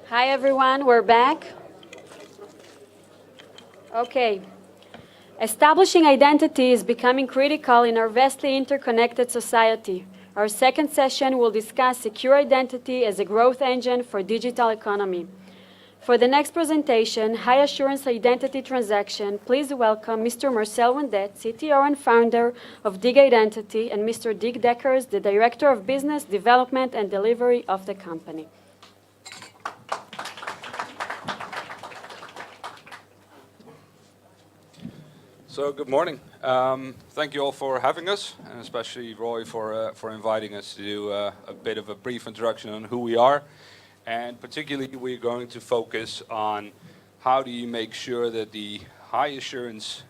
Hi everyone, we're back. Okay. Establishing identity is becoming critical in our vastly interconnected society. Our second session will discuss secure identity as a growth engine for digital economy. For the next presentation, High Assurance Identity Transaction, please welcome Mr. Marcel Wendt, CTO and founder of Digidentity, and Mr. Dekkers, the Director of Business Development and Delivery of the company. So good morning. Thank you all for having us, and especially Roy for inviting us to do a bit of a brief introduction on who we are. And particularly, we're going to focus on how do you make sure that the high assurance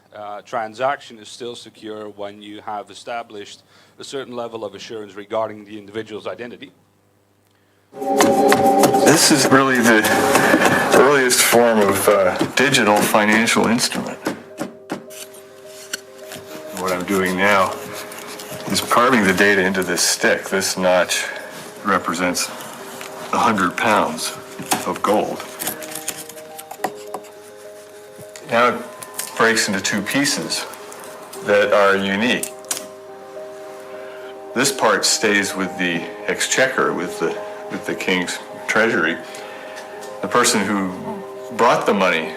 transaction is still secure when you have established a certain level of assurance regarding the individual's identity. This is really the earliest form of digital financial instrument. What I'm doing now is carving the data into this stick. This notch represents 100 pounds of gold. Now it breaks into two pieces that are unique. This part stays with the exchequer, with the king's treasury. The person who brought the money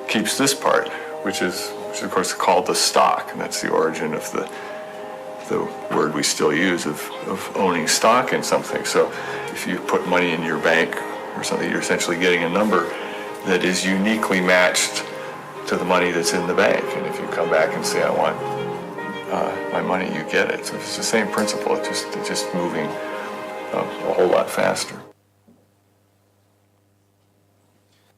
keeps this part, which is of course called the stock, and that's the origin of the word we still use of owning stock in something. So if you put money in your bank or something, you're essentially getting a number that is uniquely matched to the money that's in the bank. And if you come back and say, I want my money, you get it. So it's the same principle, it's just moving a whole lot faster.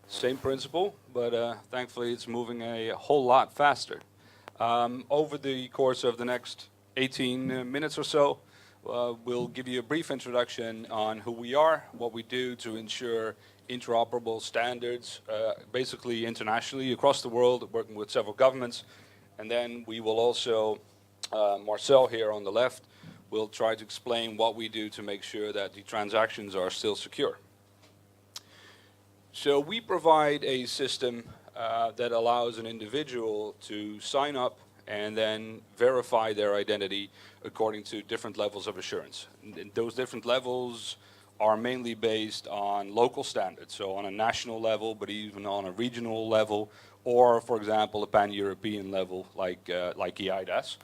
Same principle, but thankfully it's moving a whole lot faster. Over the course of the next 18 minutes or so, we'll give you a brief introduction on who we are, what we do to ensure interoperable standards, basically internationally across the world, working with several governments. And then we will also, Marcel here on the left, will try to explain what we do to make sure that the transactions are still secure. So we provide a system that allows an individual to sign up and then verify their identity according to different levels of assurance. And those different levels are mainly based on local standards, so on a national level, but even on a regional level, or, for example, a pan-European level like eIDAS.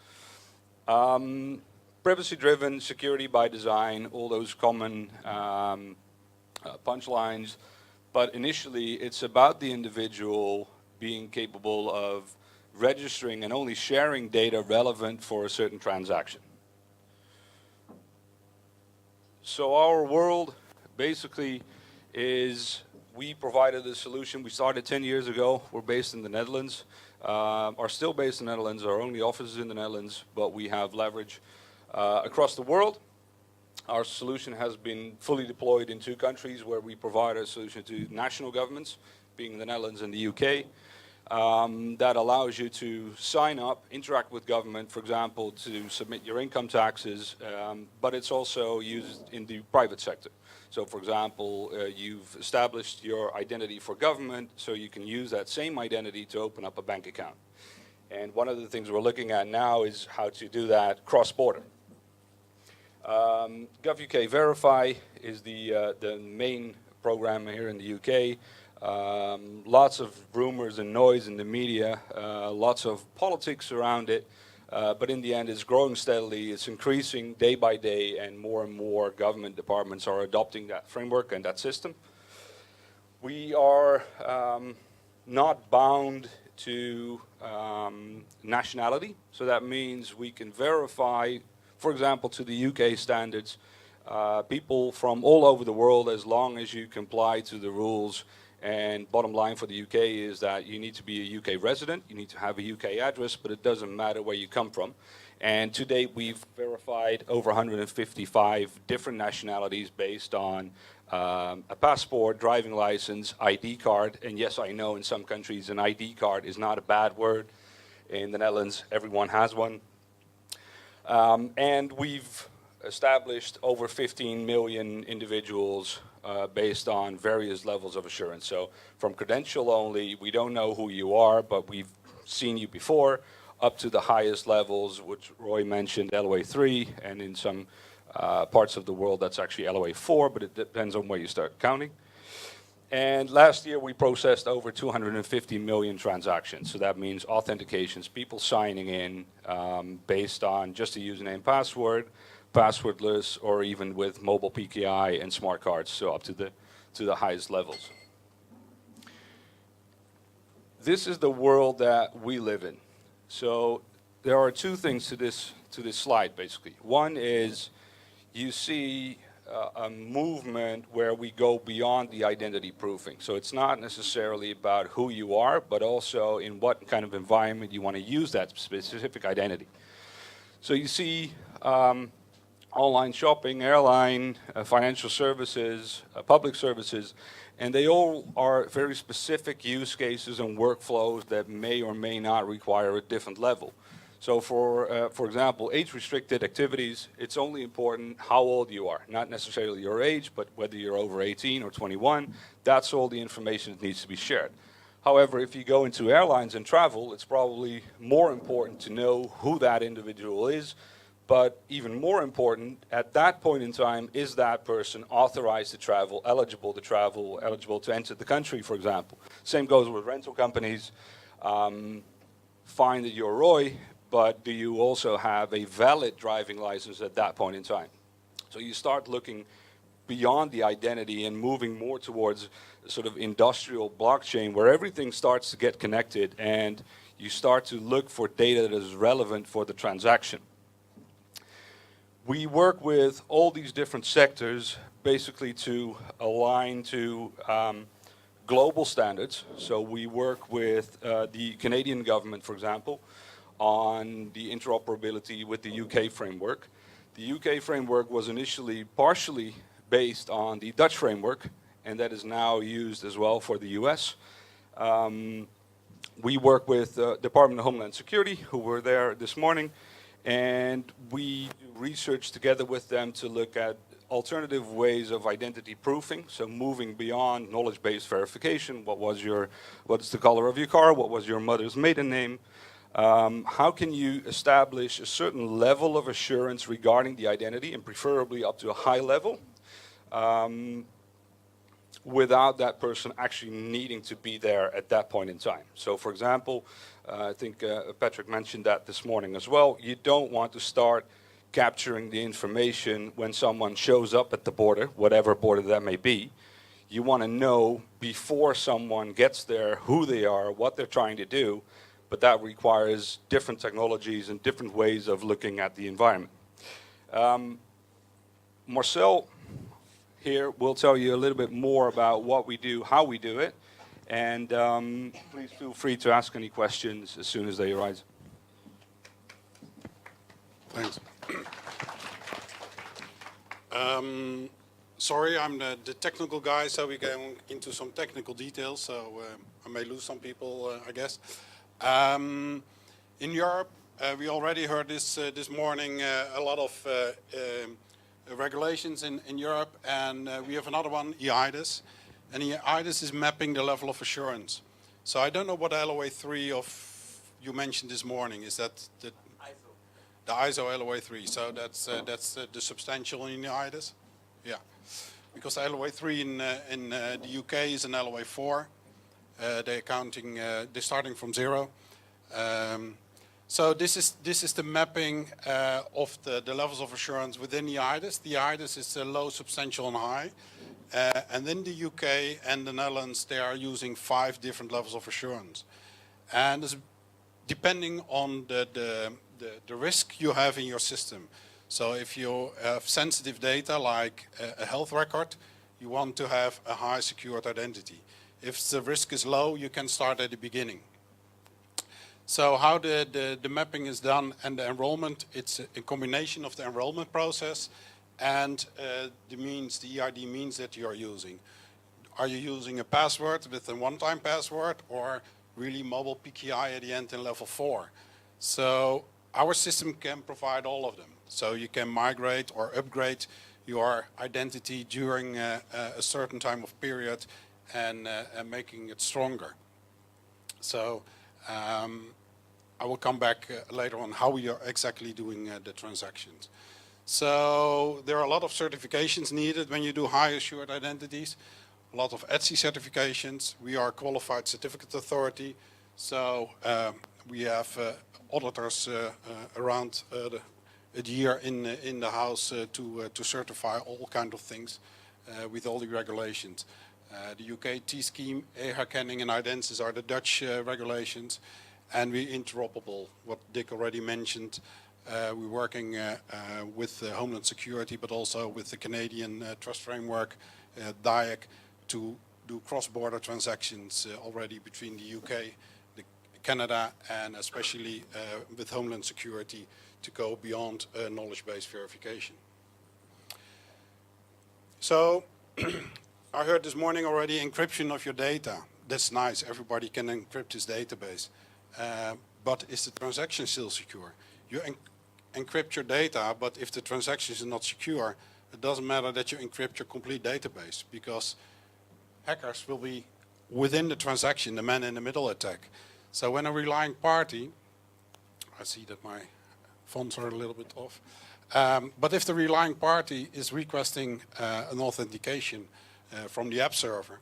Privacy-driven, security by design, all those common punchlines. But initially, it's about the individual being capable of registering and only sharing data relevant for a certain transaction. So our world basically is, we provided a solution. We started 10 years ago. We're based in the Netherlands, are still based in the Netherlands. Our only office is in the Netherlands, but we have leverage across the world. Our solution has been fully deployed in 2 countries where we provide a solution to national governments, being the Netherlands and the UK. That allows you to sign up, interact with government, for example, to submit your income taxes, but it's also used in the private sector. So, for example, you've established your identity for government, so you can use that same identity to open up a bank account. And one of the things we're looking at now is how to do that cross-border. GovUK Verify is the main program here in the UK. Lots of rumors and noise in the media, lots of politics around it, but in the end it's growing steadily, it's increasing day by day, and more government departments are adopting that framework and that system. We are not bound to nationality, so that means we can verify, for example, to the UK standards, people from all over the world, as long as you comply to the rules. And bottom line for the UK is that you need to be a UK resident, you need to have a UK address, but it doesn't matter where you come from. And to date, we've verified over 155 different nationalities based on a passport, driving license, ID card. And yes, I know in some countries an ID card is not a bad word. In the Netherlands, everyone has one. And we've established over 15 million individuals based on various levels of assurance. So from credential only, we don't know who you are, but we've seen you before, up to the highest levels, which Roy mentioned, LOA 3, and in some parts of the world that's actually LOA 4, but it depends on where you start counting. And last year we processed over 250 million transactions. So that means authentications, people signing in based on just a username, password, passwordless, or even with mobile PKI and smart cards, so up to the highest levels. This is the world that we live in. So there are two things to this slide, basically. One is you see a movement where we go beyond the identity proofing. So it's not necessarily about who you are, but also in what kind of environment you want to use that specific identity. So you see online shopping, airline, financial services, public services, and they all are very specific use cases and workflows that may or may not require a different level. So for example, age-restricted activities, it's only important how old you are, not necessarily your age, but whether you're over 18 or 21, that's all the information that needs to be shared. However, if you go into airlines and travel, it's probably more important to know who that individual is, but even more important, at that point in time, is that person authorized to travel, eligible to enter the country, for example. Same goes with rental companies. Fine that you're Roy, but do you also have a valid driving license at that point in time? So you start looking beyond the identity and moving more towards sort of industrial blockchain where everything starts to get connected and you start to look for data that is relevant for the transaction. We work with all these different sectors basically to align to global standards. So we work with the Canadian government, for example, on the interoperability with the UK framework. The UK framework was initially partially based on the Dutch framework, and that is now used as well for the US. We work with the Department of Homeland Security, who were there this morning, and we do research together with them to look at alternative ways of identity proofing, so moving beyond knowledge-based verification. What's the color of your car? What was your mother's maiden name? How can you establish a certain level of assurance regarding the identity, and preferably up to a high level, without that person actually needing to be there at that point in time? So for example, I think Patrick mentioned that this morning as well, you don't want to start capturing the information when someone shows up at the border, whatever border that may be. You want to know before someone gets there who they are, what they're trying to do, but that requires different technologies and different ways of looking at the environment. Marcel here will tell you a little bit more about what we do, how we do it, and please feel free to ask any questions as soon as they arise. Thanks. Sorry, I'm the technical guy, so we go into some technical details, so I may lose some people, I guess. In Europe, we already heard this morning, a lot of regulations in Europe, and we have another one, EIDAS, and EIDAS is mapping the level of assurance. So I don't know what LOA 3 you mentioned this morning. Is that the ISO LOA 3? So that's the substantial in the EIDAS? Yeah, because LOA 3 in the UK is an LOA 4. They're starting from 0. So this is the mapping of the levels of assurance within the EIDAS. The EIDAS is low, substantial, and high. And in the UK and the Netherlands, they are using 5 different levels of assurance. And it's depending on the risk you have in your system. So if you have sensitive data like a health record, you want to have a high secured identity. If the risk is low, you can start at the beginning. So how the mapping is done and the enrollment, it's a combination of the enrollment process and the EID means that you are using. Are you using a password with a one-time password or really mobile PKI at the end in level 4? So our system can provide all of them. So you can migrate or upgrade your identity during a certain time of period and making it stronger. So I will come back later on how we are exactly doing the transactions. So there are a lot of certifications needed when you do high assured identities. A lot of ETSI certifications. We are a qualified certificate authority. So we have auditors around a year in the house to certify all kind of things with all the regulations. The UK T-scheme, e-herkenning and Identis are the Dutch regulations. And we're interoperable, what Dick already mentioned. We're working with Homeland Security, but also with the Canadian Trust Framework, DIAC, to do cross-border transactions already between the UK, Canada, and especially with Homeland Security to go beyond knowledge-based verification. So I heard this morning already encryption of your data. That's nice. Everybody can encrypt his database. But is the transaction still secure? You encrypt your data, but if the transaction is not secure, it doesn't matter that you encrypt your complete database, because hackers will be within the transaction, the man-in-the-middle attack. So when a relying party, I see that my fonts are a little bit off, but if the relying party is requesting an authentication from the app server,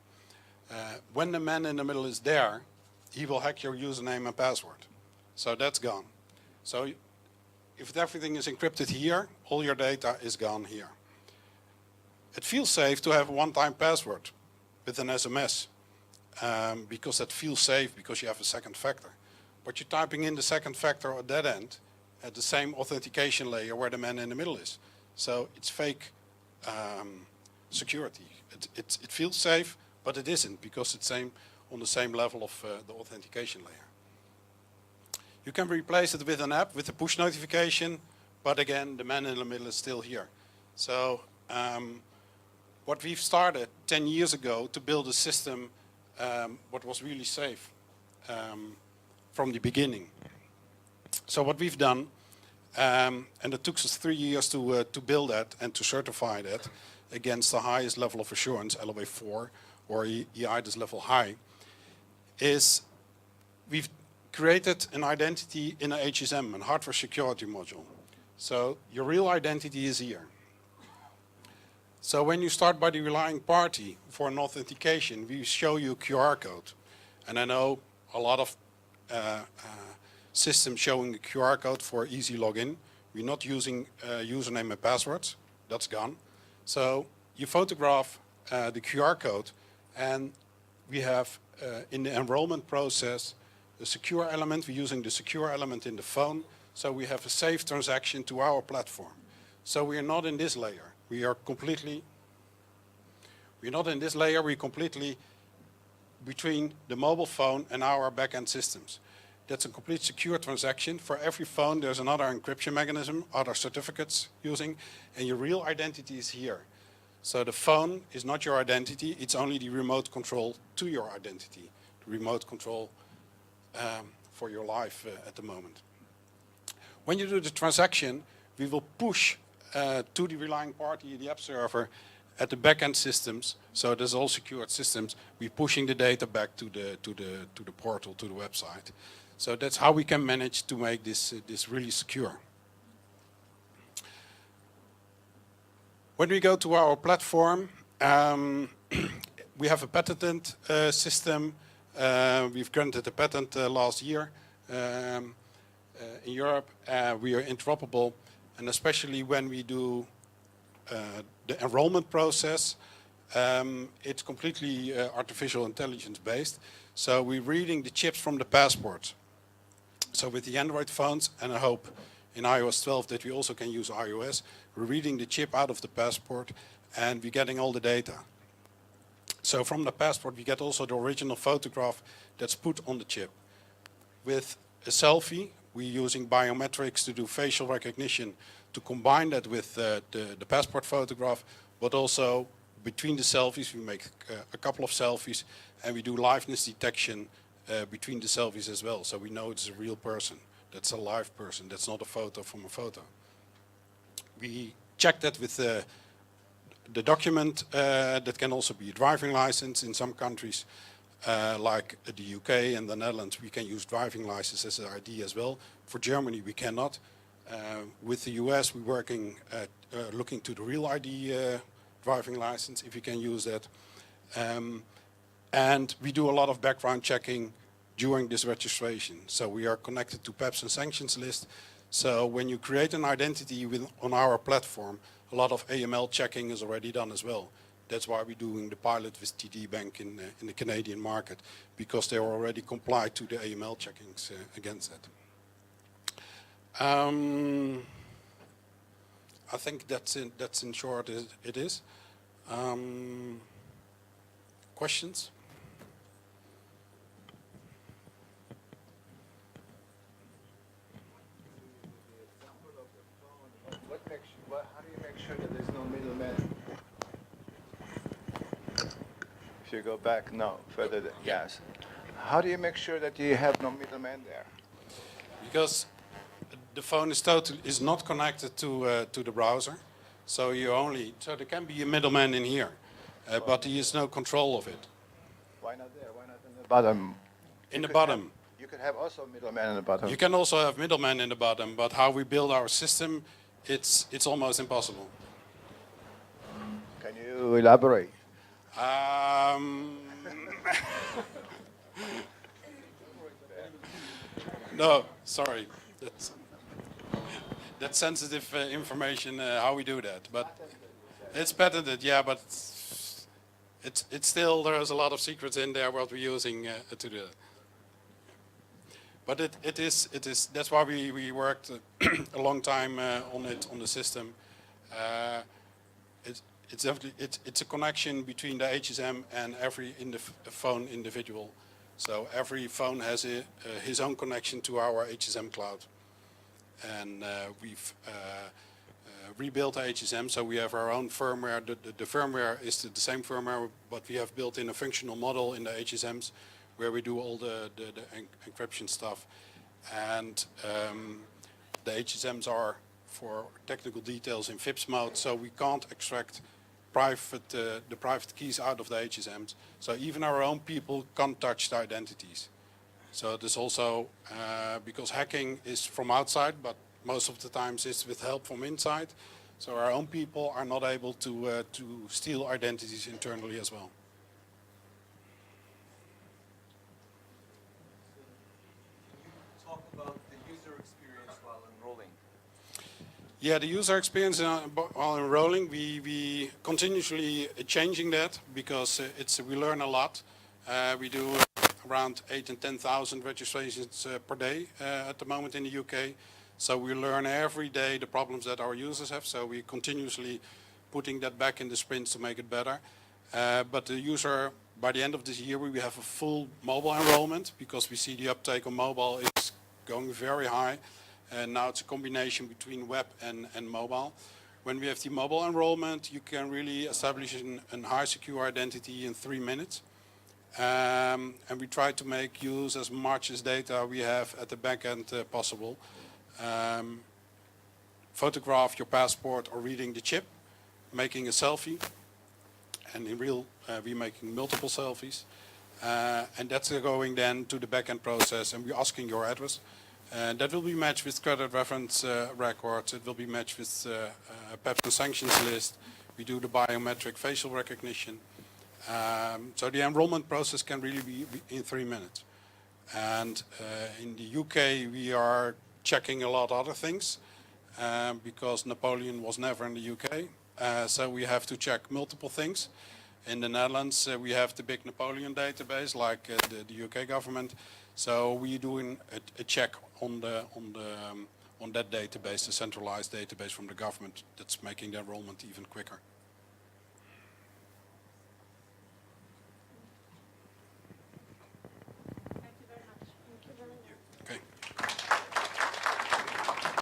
when the man-in-the-middle is there, he will hack your username and password. So that's gone. So if everything is encrypted here, all your data is gone here. It feels safe to have a one-time password with an SMS, because that feels safe because you have a second factor. But you're typing in the second factor at that end at the same authentication layer where the man in the middle is. So it's fake security. It feels safe, but it isn't, because it's on the same level of the authentication layer. You can replace it with an app with a push notification, but again, the man in the middle is still here. So what we've started 10 years ago to build a system what was really safe from the beginning. So what we've done, and it took us 3 years to build that and to certify that against the highest level of assurance, LOA 4 or EIDAS level high, is we've created an identity in a HSM, a hardware security module. So your real identity is here. So when you start by the relying party for an authentication, we show you a QR code. And I know a lot of systems showing a QR code for easy login. We're not using username and passwords. That's gone. So you photograph the QR code, and we have in the enrollment process the secure element. We're using the secure element in the phone, so we have a safe transaction to our platform. So we are not in this layer. We're not in this layer. We're completely between the mobile phone and our backend systems. That's a complete secure transaction. For every phone, there's another encryption mechanism, other certificates using, and your real identity is here. So the phone is not your identity. It's only the remote control to your identity, the remote control for your life at the moment. When you do the transaction, we will push to the relying party, the app server, at the backend systems. So there's all secured systems. We're pushing the data back to the portal, to the website. So that's how we can manage to make this really secure. When we go to our platform, we have a patented system. We've granted a patent last year in Europe. We are interoperable, and especially when we do the enrollment process, it's completely artificial intelligence based. So we're reading the chips from the passport. So with the Android phones, and I hope in iOS 12 that we also can use iOS, we're reading the chip out of the passport and we're getting all the data. So from the passport we get also the original photograph that's put on the chip. With a selfie, we're using biometrics to do facial recognition to combine that with the passport photograph, but also between the selfies we make a couple of selfies and we do liveness detection between the selfies as well. So we know it's a real person. That's a live person. That's not a photo from a photo. We check that with the document that can also be a driving license. In some countries, like the UK and the Netherlands, we can use driving license as an ID as well. For Germany, we cannot. With the US, we're working at looking to the real ID driving license, if you can use that. And we do a lot of background checking during this registration. So we are connected to PEPs and sanctions list. So when you create an identity on our platform, a lot of AML checking is already done as well. That's why we're doing the pilot with TD Bank in the Canadian market, because they already complied to the AML checkings against that. I think that's in short it is. Questions? How do you make sure that there's no middleman? If you go back, no, further, yes. How do you make sure that you have no middleman there? Because the phone is not connected to the browser, so there can be a middleman in here, but there is no control of it. Why not there? Why not in the bottom? In the bottom. You could have also middleman in the bottom. You can also have middlemen in the bottom, but how we build our system, it's almost impossible. Can you elaborate? No, sorry. That's sensitive information, how we do that. But it's patented, yeah, but it's still, there's a lot of secrets in there what we're using to do that. But it is, that's why we worked a long time on the system. It's a connection between the HSM and every phone individual. So every phone has his own connection to our HSM cloud. And we've rebuilt the HSM, so we have our own firmware. The firmware is the same firmware, but we have built in a functional model in the HSMs where we do all the encryption stuff. And the HSMs are, for technical details, in FIPS mode, so we can't extract the private keys out of the HSMs. So even our own people can't touch the identities. So there's also, because hacking is from outside, but most of the times it's with help from inside. So our own people are not able to steal identities internally as well. Talk about the user experience while enrolling. Yeah, the user experience while enrolling, we continuously changing that because we learn a lot. We do around 8,000 and 10,000 registrations per day at the moment in the UK. So we learn every day the problems that our users have. So we're continuously putting that back in the sprints to make it better. But the user, by the end of this year, we have a full mobile enrollment because we see the uptake on mobile is going very high. And now it's a combination between web and mobile. When we have the mobile enrollment, you can really establish a high secure identity in 3 minutes. And we try to make use as much as data we have at the back end possible. Photograph your passport or reading the chip, making a selfie. And in real, we're making multiple selfies. And that's going then to the back end process, and we're asking your address. And that will be matched with credit reference records. It will be matched with PEPs and sanctions list. We do the biometric facial recognition. So the enrollment process can really be in 3 minutes. And in the UK, we are checking a lot of other things because Napoleon was never in the UK. So we have to check multiple things. In the Netherlands, we have the big Napoleon database, like the UK government. So we're doing a check on that database, the centralized database from the government, that's making the enrollment even quicker.